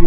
Okay,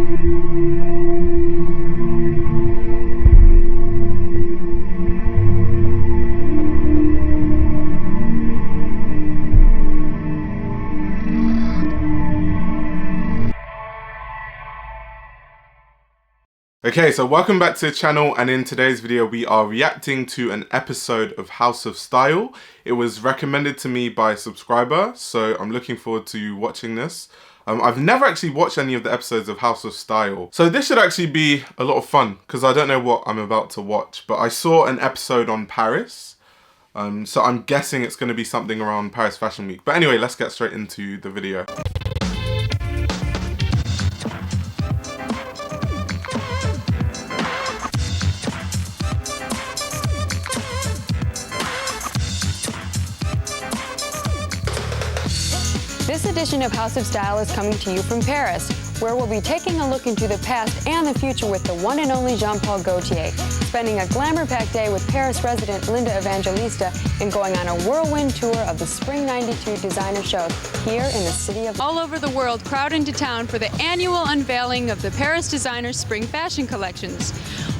so welcome back to the channel, and in today's video we are reacting to an episode of House of Style. It was recommended to me by a subscriber, so I'm looking forward to watching this. I've never actually watched any of the episodes of House of Style, so this should actually be a lot of fun because I don't know what I'm about to watch, but I saw an episode on Paris, so I'm guessing it's going to be something around Paris Fashion Week. But anyway, let's get straight into the video. This edition of House of Style is coming to you from Paris, where we'll be taking a look into the past and the future with the one and only Jean Paul Gaultier, spending a glamour-packed day with Paris resident Linda Evangelista and going on a whirlwind tour of the Spring '92 designer shows here in the city of... All over the world crowd into town for the annual unveiling of the Paris designers' spring fashion collections.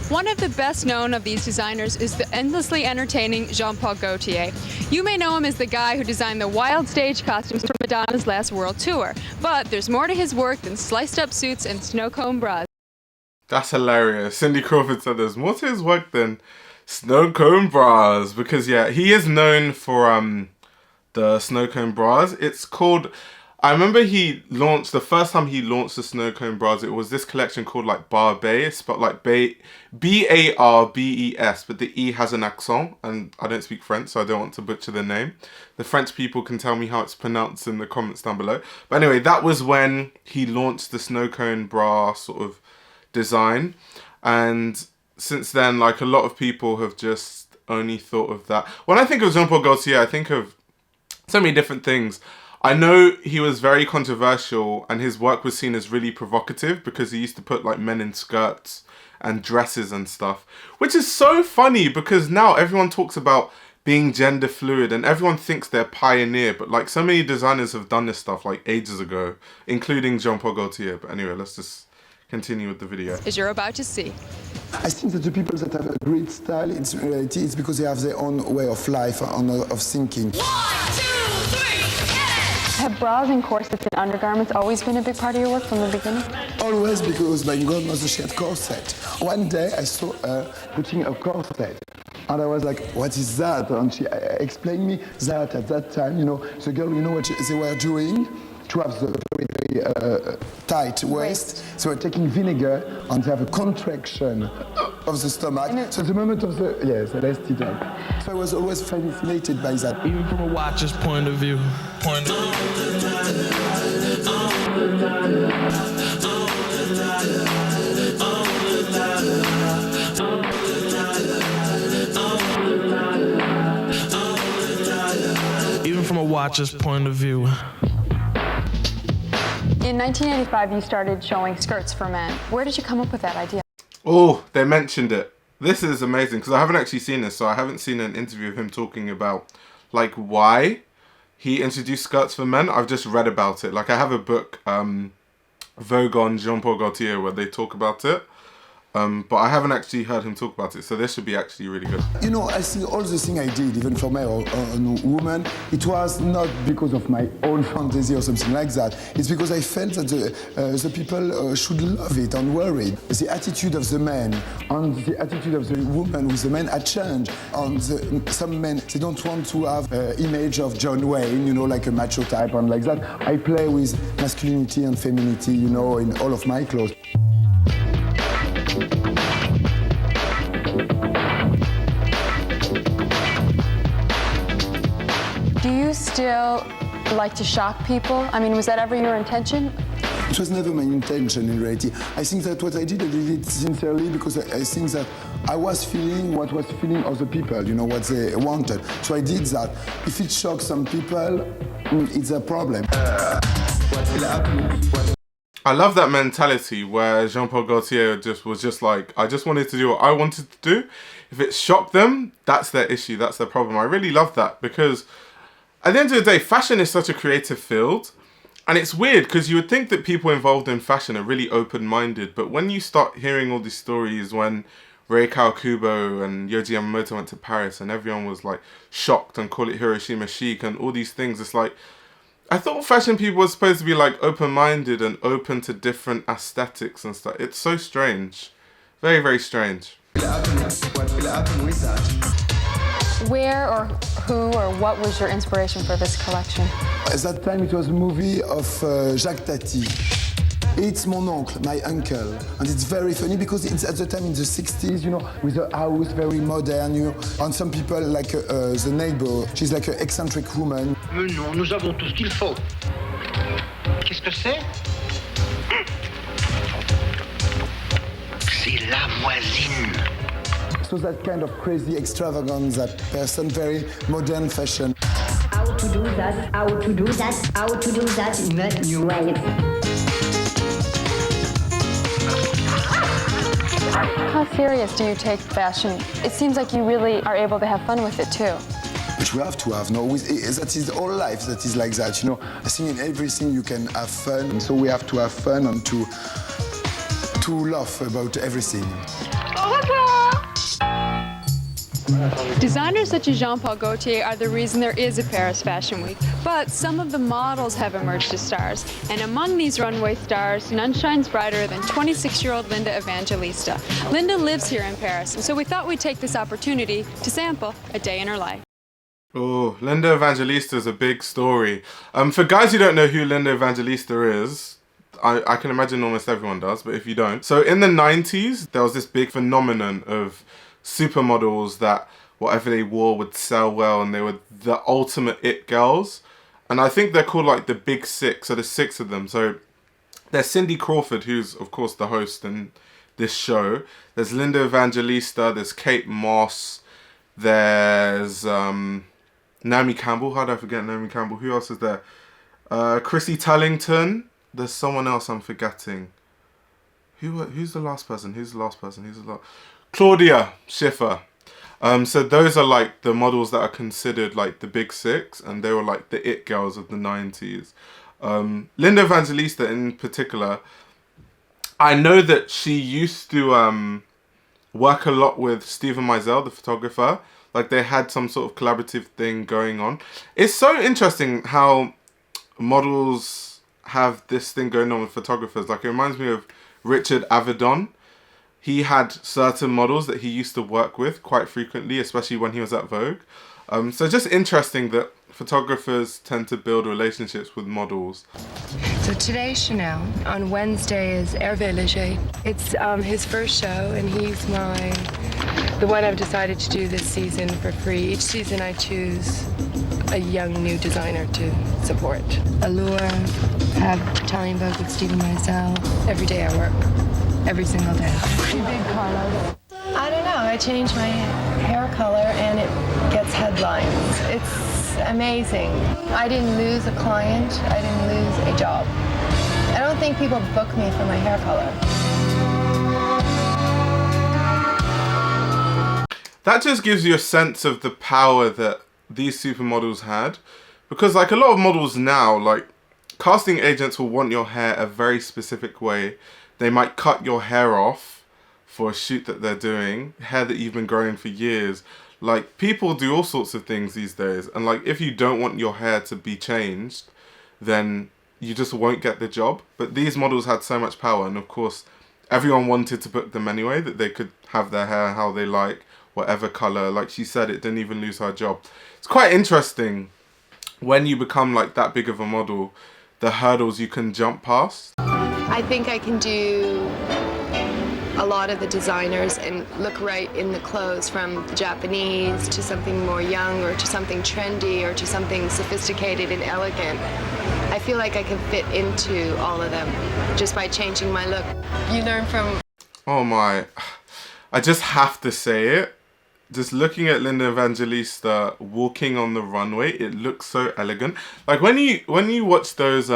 One of the best known of these designers is the endlessly entertaining Jean Paul Gaultier. You may know him as the guy who designed the wild stage costumes for Madonna's last world tour, but there's more to his work than sliced up suits and snow-cone bras. That's hilarious. Cindy Crawford said there's more to his work than snow-cone bras, because yeah, he is known for the snow-cone bras. It's called... I remember the first time he launched the snow-cone bras, it was this collection called like Barbès, but like B-A-R-B-E-S, but the E has an accent, and I don't speak French, so I don't want to butcher the name. The French people can tell me how it's pronounced in the comments down below. But anyway, that was when he launched the snow-cone bra sort of design, and since then, like, a lot of people have just only thought of that. When I think of Jean Paul Gaultier, I think of so many different things. I know he was very controversial and his work was seen as really provocative because he used to put like men in skirts and dresses and stuff, which is so funny because now everyone talks about being gender fluid and everyone thinks they're pioneer, but like so many designers have done this stuff like ages ago, including Jean Paul Gaultier. But anyway, let's just continue with the video. As you're about to see. I think that the people that have a great style, in reality, it's because they have their own way of life, of thinking. 1, 2, 3, Have bras and corsets and undergarments always been a big part of your work from the beginning? Always, because my grandmother, she had corset. One day I saw her putting a corset. And I was like, what is that? And she explained me that at that time, you know, the girl, you know what they were doing? To have the very, very tight waist. So we're taking vinegar and they have a contraction of the stomach. So the moment of the, yes, I left it up. So I was always fascinated by that. Even from a watcher's point of view. Even from a watcher's point of view. In 1985, you started showing skirts for men. Where did you come up with that idea? Oh, they mentioned it. This is amazing because I haven't actually seen this, so I haven't seen an interview of him talking about like why he introduced skirts for men. I've just read about it. Like I have a book, Vogue on Jean Paul Gaultier, where they talk about it. But I haven't actually heard him talk about it, so this should be actually really good. You know, I think all the things I did, even for my own woman, it was not because of my own fantasy or something like that. It's because I felt that the people should love it and wear it. The attitude of the man and the attitude of the woman with the men had changed. And some men, they don't want to have image of John Wayne, you know, like a macho type and like that. I play with masculinity and femininity, you know, in all of my clothes. Do you still like to shock people? I mean, was that ever your intention? It was never my intention in reality. I think that what I did it sincerely because I think that I was feeling what was feeling other people, you know, what they wanted. So I did that. If it shocks some people, it's a problem. I love that mentality where Jean Paul Gaultier was just like, I just wanted to do what I wanted to do. If it shocked them, that's their issue, that's their problem. I really love that because at the end of the day, fashion is such a creative field. And it's weird because you would think that people involved in fashion are really open-minded, but when you start hearing all these stories when Rei Kawakubo and Yohji Yamamoto went to Paris and everyone was like shocked and called it Hiroshima chic and all these things, it's like, I thought fashion people were supposed to be like open-minded and open to different aesthetics and stuff. It's so strange. Very, very strange. Where or who or what was your inspiration for this collection? At that time, it was a movie of Jacques Tati. It's mon oncle, my uncle. And it's very funny because it's at the time in the 60s, you know, with a house very modern, you know. And some people, like the neighbor, she's like an eccentric woman. Mais non, nous avons tout ce qu'il faut. Qu'est-ce que c'est? C'est la voisine. So that kind of crazy extravagance, that person, very modern fashion. How to do that, how to do that, how to do that in a new way. How serious do you take fashion? It seems like you really are able to have fun with it too. Which we have to have, no? That is all life, that is like that, you know. I think in everything you can have fun, so we have to have fun and to laugh about everything. Designers such as Jean Paul Gaultier are the reason there is a Paris Fashion Week. But some of the models have emerged as stars. And among these runway stars, none shines brighter than 26-year-old Linda Evangelista. Linda lives here in Paris, and so we thought we'd take this opportunity to sample a day in her life. Oh, Linda Evangelista is a big story. For guys who don't know who Linda Evangelista is, I can imagine almost everyone does, but if you don't. So in the 90s, there was this big phenomenon of supermodels that whatever they wore would sell well, and they were the ultimate it girls. And I think they're called like the Big Six, so there's 6 of them. So there's Cindy Crawford, who's of course the host in this show. There's Linda Evangelista, there's Kate Moss, there's Naomi Campbell. How did I forget Naomi Campbell? Who else is there? Chrissy Tellington. There's someone else I'm forgetting. Who's the last person? Claudia Schiffer. So those are like the models that are considered like the Big Six, and they were like the it girls of the 90s. Linda Evangelista in particular, I know that she used to work a lot with Steven Meisel, the photographer. Like they had some sort of collaborative thing going on. It's so interesting how models have this thing going on with photographers. Like it reminds me of Richard Avedon. He had certain models that he used to work with quite frequently, especially when he was at Vogue. So just interesting that photographers tend to build relationships with models. So today's Chanel. On Wednesday is Hervé Léger. It's his first show, and he's the one I've decided to do this season for free. Each season I choose a young new designer to support. Allure, have Italian Vogue with Steven Meisel. Every day I work. Every single day. I don't know. I change my hair color and it gets headlines. It's amazing. I didn't lose a client. I didn't lose a job. I don't think people book me for my hair color. That just gives you a sense of the power that these supermodels had. Because like a lot of models now, like casting agents will want your hair a very specific way. They might cut your hair off for a shoot that they're doing, hair that you've been growing for years. Like people do all sorts of things these days. And like if you don't want your hair to be changed, then you just won't get the job. But these models had so much power, and of course everyone wanted to book them anyway, that they could have their hair how they like, whatever color. Like she said, it didn't even lose her job. It's quite interesting when you become like that big of a model, the hurdles you can jump past. I think I can do a lot of the designers and look right in the clothes, from the Japanese to something more young, or to something trendy, or to something sophisticated and elegant. I feel like I can fit into all of them just by changing my look. You learn from... Oh my, I just have to say it. Just looking at Linda Evangelista walking on the runway, it looks so elegant. Like when you watch those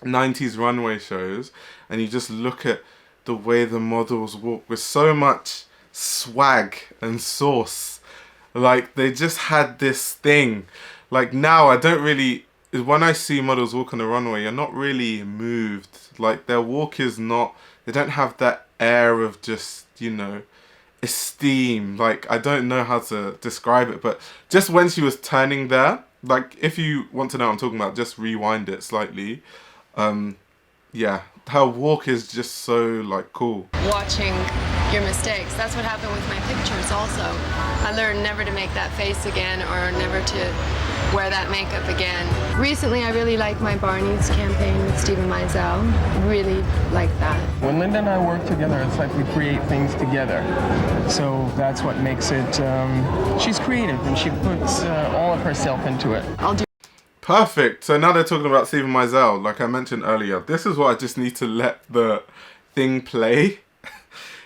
90s runway shows and you just look at the way the models walk with so much swag and sauce, like they just had this thing. Like now I don't really is when I see models walk on the runway, you're not really moved. Like, their walk is not, they don't have that air of just, you know, esteem. Like, I don't know how to describe it, but just when she was turning there, like, if you want to know what I'm talking about, just rewind it slightly. Yeah, her walk is just so, like, cool. Watching your mistakes. That's what happened with my pictures also. I learned never to make that face again or never to wear that makeup again. Recently, I really like my Barney's campaign with Stephen Meisel. Really like that. When Linda and I work together, it's like we create things together. So that's what makes it, she's creative and she puts all of herself into it. I'll do. Perfect. So now they're talking about Stephen Meisel, like I mentioned earlier. This is what I just need to let the thing play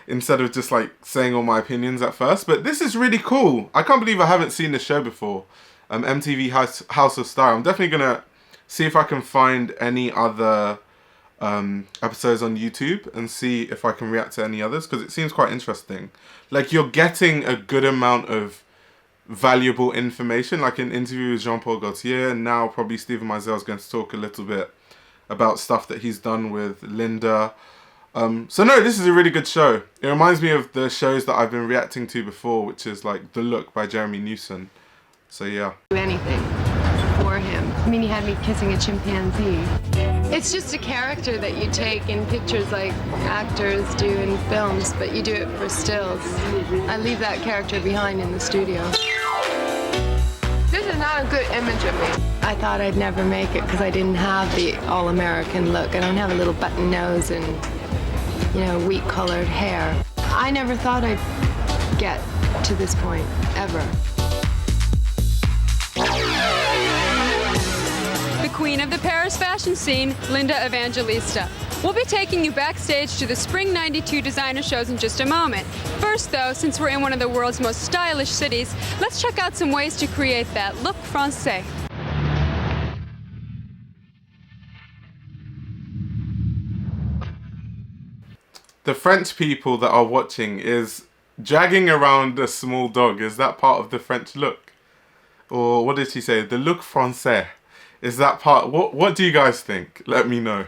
instead of just like saying all my opinions at first. But this is really cool. I can't believe I haven't seen this show before. MTV House of Style. I'm definitely going to see if I can find any other episodes on YouTube and see if I can react to any others, because it seems quite interesting. Like, you're getting a good amount of valuable information, like an interview with Jean Paul Gaultier, and now probably Stephen Meisel is going to talk a little bit about stuff that he's done with Linda. So no, this is a really good show. It reminds me of the shows that I've been reacting to before, which is like The Look by Jeremy Newson. So yeah. Anything for him. I mean, he had me kissing a chimpanzee. It's just a character that you take in pictures like actors do in films, but you do it for stills. I leave that character behind in the studio. This is not a good image of me. I thought I'd never make it because I didn't have the all-American look. I don't have a little button nose and, you know, wheat-colored hair. I never thought I'd get to this point, ever. The queen of the Paris fashion scene, Linda Evangelista. We'll be taking you backstage to the Spring '92 designer shows in just a moment. First, though, since we're in one of the world's most stylish cities, let's check out some ways to create that look français. The French people that are watching is dragging around a small dog. Is that part of the French look? Or what did she say? The look français. Is that part? What do you guys think? Let me know.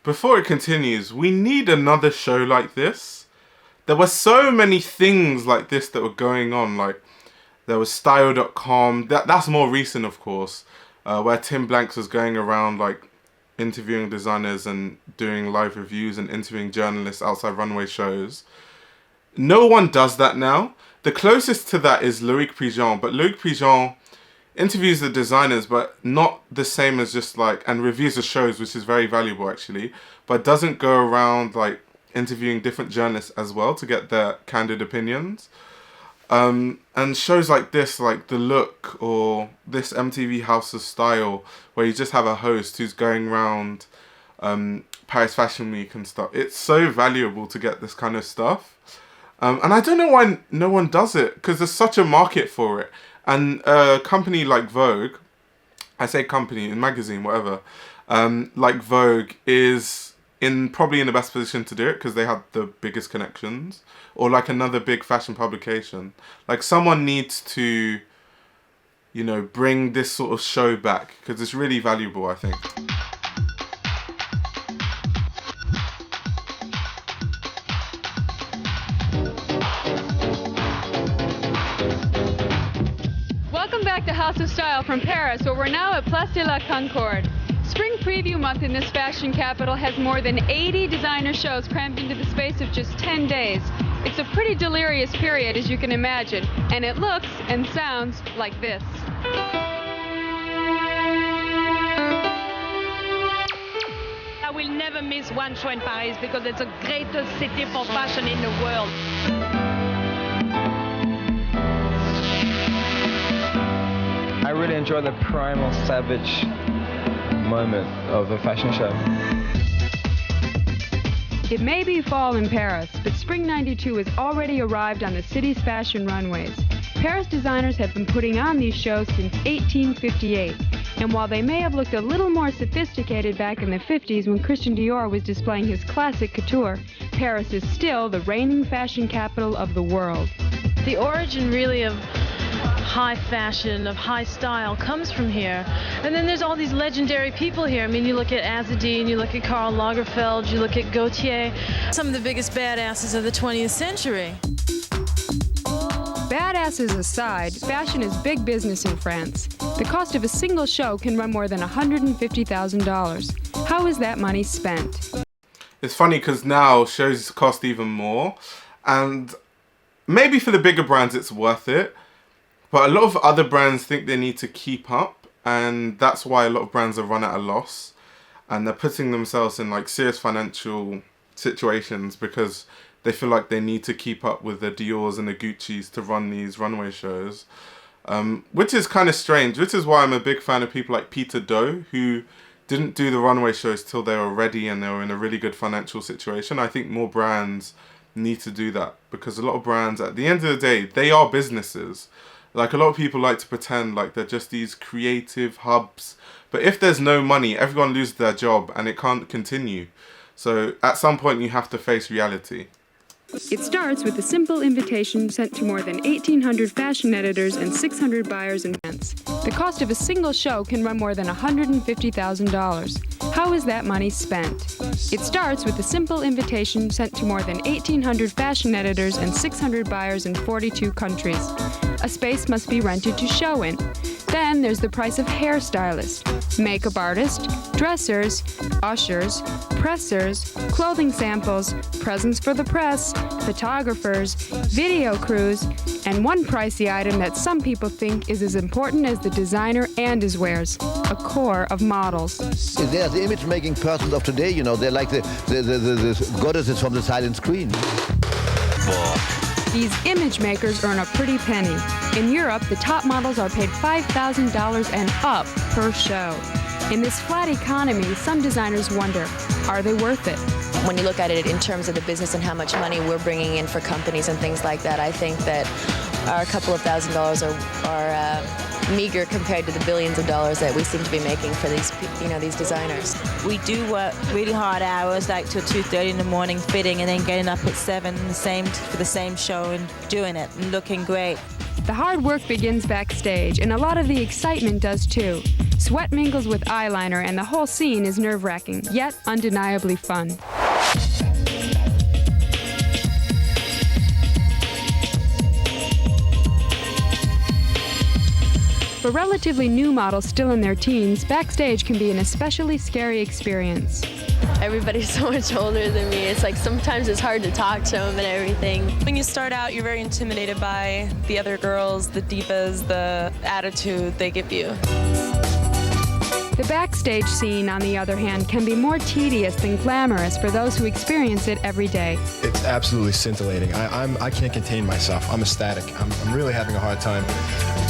Before it continues, we need another show like this. There were so many things like this that were going on. Like, there was Style.com. That's more recent, of course, where Tim Blanks was going around, like, interviewing designers and doing live reviews and interviewing journalists outside runway shows. No one does that now. The closest to that is Loïc Prigent, but Loïc Prigent interviews the designers, but not the same as just like, and reviews the shows, which is very valuable actually, but doesn't go around like interviewing different journalists as well to get their candid opinions. And shows like this, like The Look or this MTV House of Style, where you just have a host who's going around Paris Fashion Week and stuff. It's so valuable to get this kind of stuff. And I don't know why no one does it, because there's such a market for it. And a company like Vogue, I say company, in magazine, whatever, like Vogue is probably in the best position to do it because they have the biggest connections, or like another big fashion publication. Like, someone needs to, you know, bring this sort of show back, because it's really valuable, I think. Welcome back to House of Style from Paris, where we're now at Place de la Concorde. Spring preview month in this fashion capital has more than 80 designer shows crammed into the space of just 10 days. It's a pretty delirious period, as you can imagine, and it looks and sounds like this. I will never miss one show in Paris because it's the greatest city for fashion in the world. I really enjoy the primal savage moment of a fashion show. It may be fall in Paris, but spring '92 has already arrived on the city's fashion runways. Paris designers have been putting on these shows since 1858, and while they may have looked a little more sophisticated back in the 50s when Christian Dior was displaying his classic couture, Paris is still the reigning fashion capital of the world. The origin really of high fashion, of high style, comes from here. And then there's all these legendary people here. I mean, you look at Azzedine, you look at Karl Lagerfeld, you look at Gaultier, some of the biggest badasses of the 20th century. Badasses aside, fashion is big business in France. The cost of a single show can run more than $150,000. How is that money spent? It's funny because now shows cost even more, and maybe for the bigger brands it's worth it, but a lot of other brands think they need to keep up, and that's why a lot of brands have run at a loss, and they're putting themselves in like serious financial situations because they feel like they need to keep up with the Dior's and the Gucci's to run these runway shows, which is kind of strange, which is why I'm a big fan of people like Peter Do, who didn't do the runway shows till they were ready and they were in a really good financial situation. I think more brands need to do that, because a lot of brands, at the end of the day, they are businesses. Like, a lot of people like to pretend like they're just these creative hubs, but if there's no money, everyone loses their job and it can't continue. So at some point you have to face reality. It starts with a simple invitation sent to more than 1,800 fashion editors and 600 buyers in France. The cost of a single show can run more than $150,000. How is that money spent? It starts with a simple invitation sent to more than 1,800 fashion editors and 600 buyers in 42 countries. A space must be rented to show in. Then there's the price of hairstylists, makeup artists, dressers, ushers, pressers, clothing samples, presents for the press, photographers, video crews, and one pricey item that some people think is as important as the designer and his wares, a corps of models. They are the image-making persons of today, you know, they're like the goddesses from the silent screen. These image makers earn a pretty penny. In Europe, the top models are paid $5,000 and up per show. In this flat economy, some designers wonder, are they worth it? When you look at it in terms of the business and how much money we're bringing in for companies and things like that, I think that our couple of $1,000s are meager compared to the billions of dollars that we seem to be making for these, these designers. We do work really hard hours, like till 2:30 in the morning, fitting, and then getting up at 7 for the same show and doing it and looking great. The hard work begins backstage, and a lot of the excitement does too. Sweat mingles with eyeliner, and the whole scene is nerve-wracking, yet undeniably fun. For relatively new models still in their teens, backstage can be an especially scary experience. Everybody's so much older than me. It's like sometimes it's hard to talk to them and everything. When you start out, you're very intimidated by the other girls, the divas, the attitude they give you. The backstage scene, on the other hand, can be more tedious than glamorous for those who experience it every day. It's absolutely scintillating. I can't contain myself. I'm ecstatic. I'm really having a hard time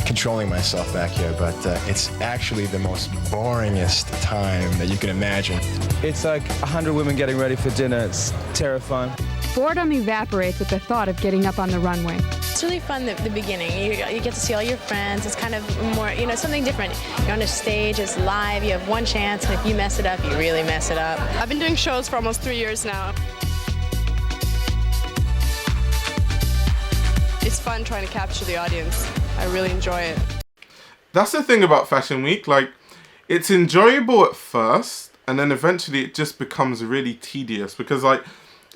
controlling myself back here, but it's actually the most boringest time that you can imagine. It's like 100 women getting ready for dinner. It's terrifying. Boredom evaporates at the thought of getting up on the runway. It's really fun at the beginning. You get to see all your friends. It's kind of more, something different. You're on a stage, it's live, you have one chance, and if you mess it up, you really mess it up. I've been doing shows for almost 3 years now. It's fun trying to capture the audience. I really enjoy it. that's the thing about Fashion Week. Like, it's enjoyable at first, and then eventually it just becomes really tedious. Because, like,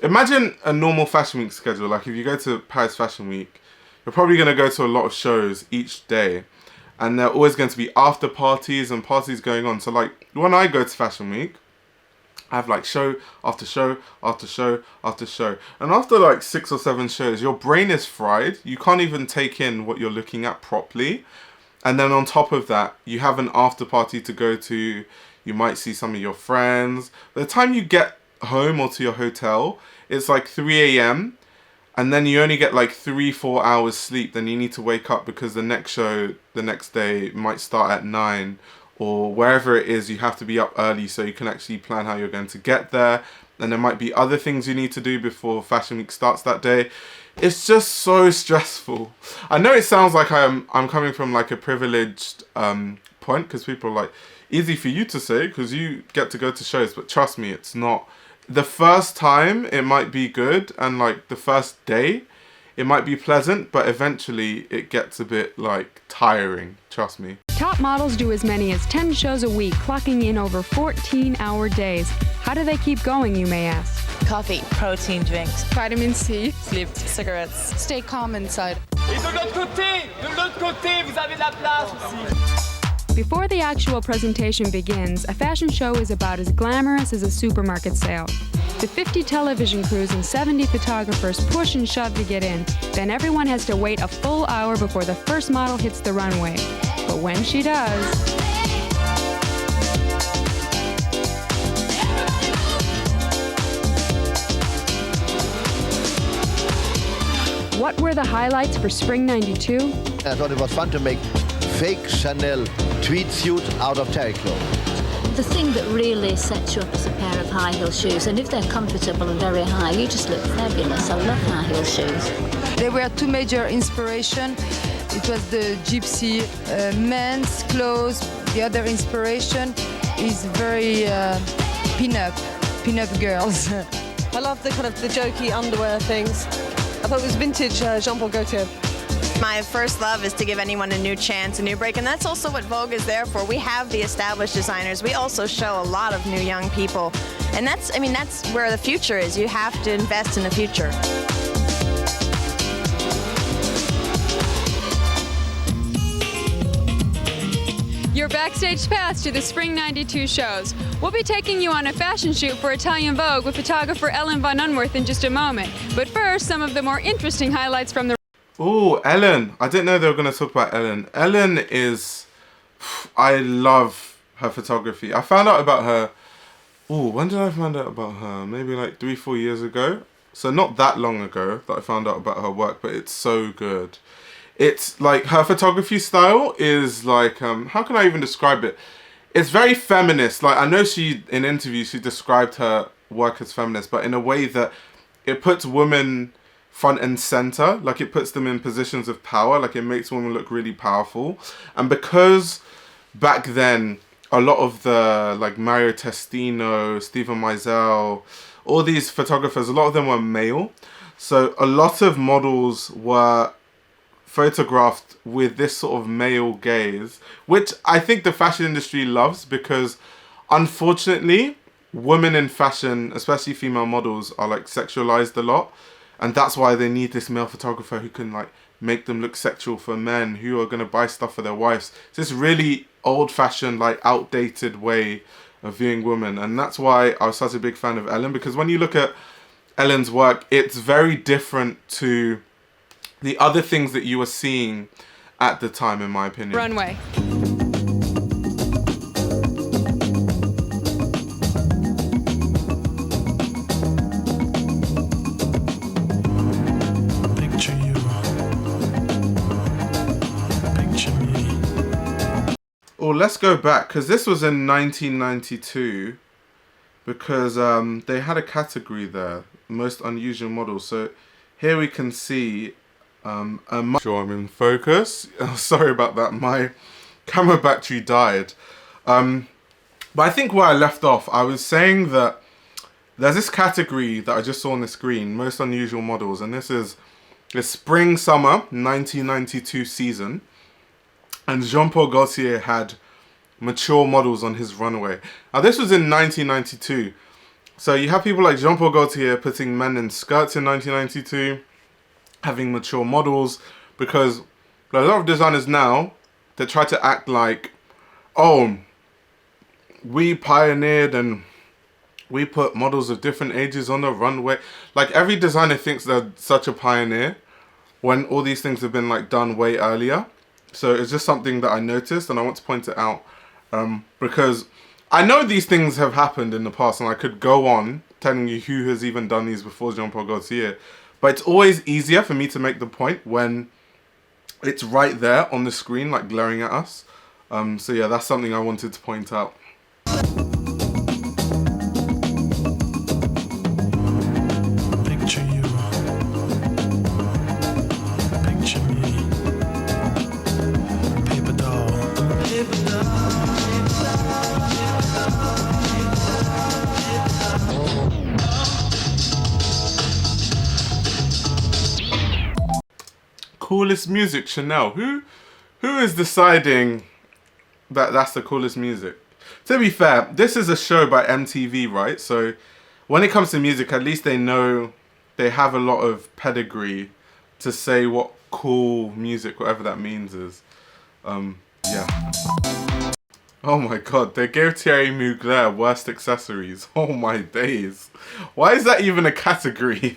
imagine a normal Fashion Week schedule. Like, if you go to Paris Fashion Week, you're probably going to go to a lot of shows each day. And there are always going to be after parties and parties going on. So, like, when I go to Fashion Week, I have, like, show after show after show after show. And after, like, 6 or 7 shows, your brain is fried. You can't even take in what you're looking at properly. And then on top of that, you have an after party to go to. You might see some of your friends. By the time you get home or to your hotel, it's like 3 a.m. And then you only get like 3-4 hours sleep. Then you need to wake up because the next show the next day might start at 9. Or wherever it is, you have to be up early so you can actually plan how you're going to get there. And there might be other things you need to do before Fashion Week starts that day. It's just so stressful. I know it sounds like I'm coming from like a privileged point, because people are like, easy for you to say because you get to go to shows, but trust me, it's not. The first time it might be good, and like the first day it might be pleasant, but eventually it gets a bit like tiring, trust me. Top models do as many as 10 shows a week, clocking in over 14-hour days. How do they keep going, you may ask? Coffee, protein drinks, Vitamin C. Sleep, cigarettes. Stay calm inside. Et de l'autre côté, vous avez de la place aussi. Before the actual presentation begins, a fashion show is about as glamorous as a supermarket sale. The 50 television crews and 70 photographers push and shove to get in. Then everyone has to wait a full hour before the first model hits the runway. But when she does... What were the highlights for Spring '92? I thought it was fun to make fake Chanel tweed suit out of terry cloth. The thing that really sets you up is a pair of high heel shoes, and if they're comfortable and very high, you just look fabulous. I love high heel shoes. There were two major inspirations. It was the gypsy men's clothes. The other inspiration is very pin-up girls. I love the kind of the jokey underwear things. I thought it was vintage Jean Paul Gaultier. My first love is to give anyone a new chance, a new break, and that's also what Vogue is there for. We have the established designers. We also show a lot of new young people. And that's where the future is. You have to invest in the future. Your backstage pass to the Spring '92 shows. We'll be taking you on a fashion shoot for Italian Vogue with photographer Ellen von Unwerth in just a moment. But first, some of the more interesting highlights from the... Oh, Ellen. I didn't know they were going to talk about Ellen. Ellen is... I love her photography. I found out about her... Oh, when did I find out about her? Maybe like 3-4 years ago. So not that long ago that I found out about her work, but it's so good. It's like her photography style is like, how can I even describe it? It's very feminist. Like, I know in interviews, she described her work as feminist, but in a way that it puts women front and center. Like, it puts them in positions of power. Like, it makes women look really powerful. And because back then, a lot of the, like, Mario Testino, Stephen Meisel, all these photographers, a lot of them were male. So a lot of models were photographed with this sort of male gaze, which I think the fashion industry loves, because unfortunately women in fashion, especially female models, are like sexualized a lot, and that's why they need this male photographer who can like make them look sexual for men who are going to buy stuff for their wives. It's this really old-fashioned, like outdated way of viewing women, and that's why I was such a big fan of Ellen, because when you look at Ellen's work, it's very different to the other things that you were seeing at the time, in my opinion. Runway. Picture you. Picture me. Oh, let's go back, because this was in 1992, because they had a category there, most unusual models. So here we can see sure I'm in focus. Sorry about that, my camera battery died. But I think where I left off, I was saying that there's this category that I just saw on the screen, most unusual models, and this is the spring summer 1992 season. and Jean Paul Gaultier had mature models on his runway. Now this was in 1992. So you have people like Jean Paul Gaultier putting men in skirts in 1992, having mature models, because a lot of designers now, they try to act like, oh, we pioneered and we put models of different ages on the runway. Like every designer thinks they're such a pioneer when all these things have been like done way earlier. So it's just something that I noticed and I want to point it out because I know these things have happened in the past and I could go on telling you who has even done these before Jean Paul Gaultier. But it's always easier for me to make the point when it's right there on the screen, like glaring at us. So yeah, that's something I wanted to point out. Picture you. Picture me. Paper doll. Paper doll. Coolest music, Chanel. Who is deciding that that's the coolest music? To be fair, this is a show by MTV, right? So when it comes to music, at least they know they have a lot of pedigree to say what cool music, whatever that means, is. Yeah. Oh my god, they gave Thierry Mugler worst accessories. Oh my days. Why is that even a category?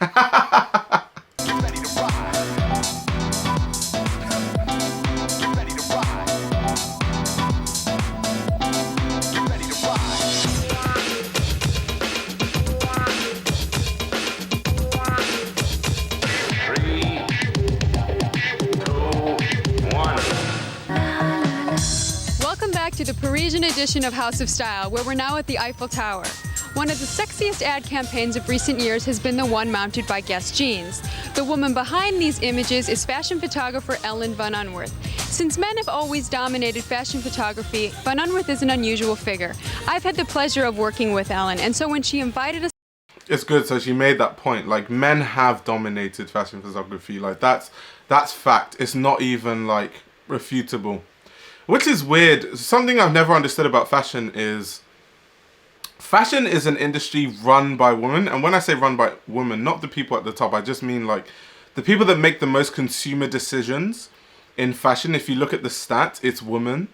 To the Parisian edition of House of Style, where we're now at the Eiffel Tower. One of the sexiest ad campaigns of recent years has been the one mounted by Guess Jeans. The woman behind these images is fashion photographer Ellen van Unwerth. Since men have always dominated fashion photography, van Unwerth is an unusual figure. I've had the pleasure of working with Ellen, and so when she invited us... It's good, so she made that point. Like, men have dominated fashion photography. Like, that's fact. It's not even, like, refutable. Which is weird. Something I've never understood about fashion is an industry run by women. And when I say run by women, not the people at the top, I just mean like the people that make the most consumer decisions in fashion. If you look at the stats, it's women.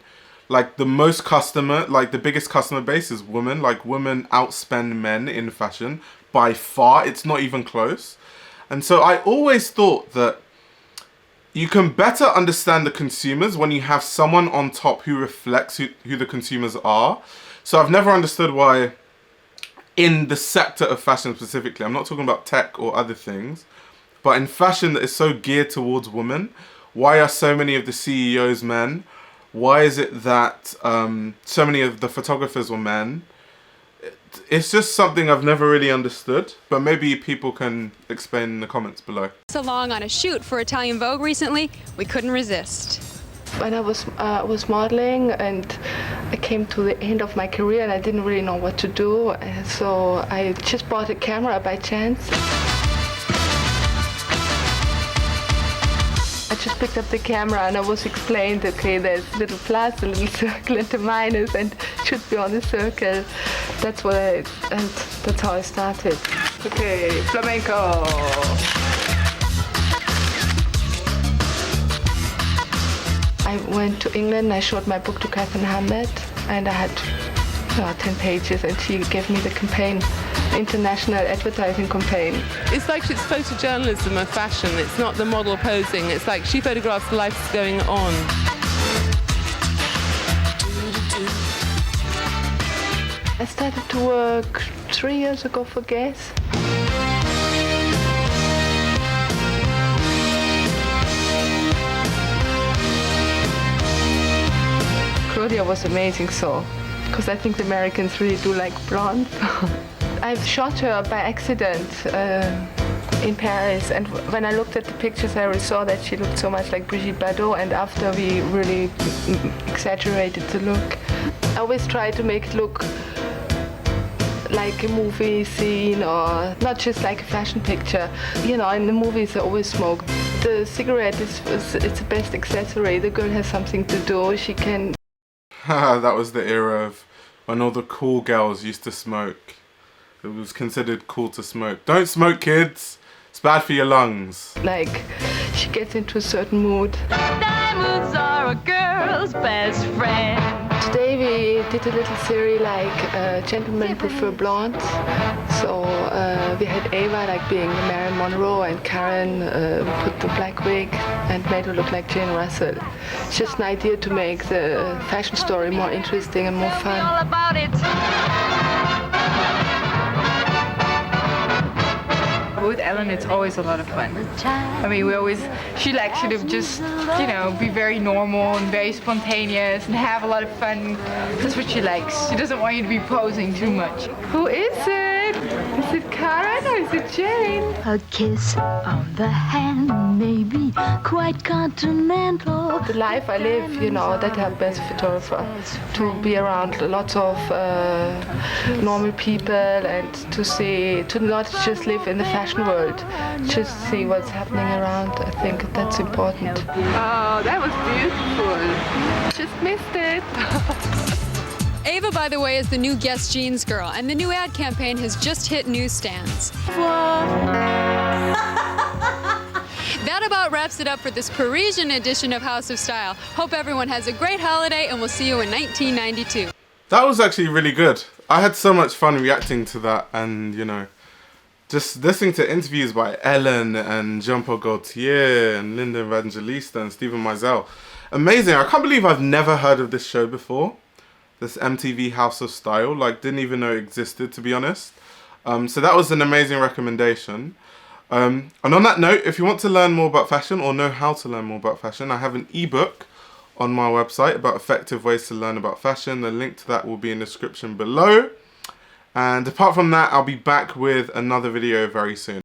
Like the most customer, like the biggest customer base is women. Like women outspend men in fashion by far. It's not even close. And so I always thought that you can better understand the consumers when you have someone on top who reflects who the consumers are. So I've never understood why in the sector of fashion specifically, I'm not talking about tech or other things, but in fashion that is so geared towards women, why are so many of the CEOs men? Why is it that so many of the photographers were men? It's just something I've never really understood, but maybe people can explain in the comments below. ...along on a shoot for Italian Vogue recently, we couldn't resist. When I was modeling and I came to the end of my career and I didn't really know what to do, so I just bought a camera by chance. I just picked up the camera and I was explained, okay, there's a little plus, a little circle and a minus, and it should be on the circle. That's how I started. Okay, flamenco. I went to England, I showed my book to Catherine Hamlet, and I had 10 pages, and she gave me the campaign, international advertising campaign. It's like it's photojournalism of fashion. It's not the model posing. It's like she photographs life going on. I started to work 3 years ago for Guess. Claudia was amazing, so because I think the Americans really do like blonde. I've shot her by accident in Paris, and when I looked at the pictures, I really saw that she looked so much like Brigitte Bardot, and after we really exaggerated the look. I always try to make it look like a movie scene or not just like a fashion picture. You know, in the movies they always smoke The cigarette it's the best accessory. The girl has something to do. She can. That was the era of when all the cool girls used to smoke. It was considered cool to smoke. Don't smoke, kids. It's bad for your lungs. Like, she gets into a certain mood. Diamonds are a girl's best friend. Today we did a little series like gentlemen prefer blondes. So we had Ava like being Marilyn Monroe, and Karen put the black wig and made her look like Jane Russell. It's just an idea to make the fashion story more interesting and more fun. All about it. With Ellen, it's always a lot of fun. I mean, she likes you to just, you know, be very normal and very spontaneous and have a lot of fun. That's what she likes. She doesn't want you to be posing too much. Who is it? Is it Karen or is it Jane? A kiss on the hand may be quite continental. The life I live, you know, that helped me as a photographer to be around lots of normal people and to not just live in the fashion world, just see what's happening around. I think that's important. Oh, that was beautiful. Just missed it. Ava, by the way, is the new Guess Jeans girl, and the new ad campaign has just hit newsstands. That about wraps it up for this Parisian edition of House of Style. Hope everyone has a great holiday, and we'll see you in 1992. That was actually really good. I had so much fun reacting to that, and you know, just listening to interviews by Ellen and Jean Paul Gaultier and Linda Evangelista and Stephen Meisel. Amazing. I can't believe I've never heard of this show before. This MTV House of Style. Like, didn't even know it existed, to be honest. So that was an amazing recommendation. And on that note, if you want to learn more about fashion or know how to learn more about fashion, I have an ebook on my website about effective ways to learn about fashion. The link to that will be in the description below. And apart from that, I'll be back with another video very soon.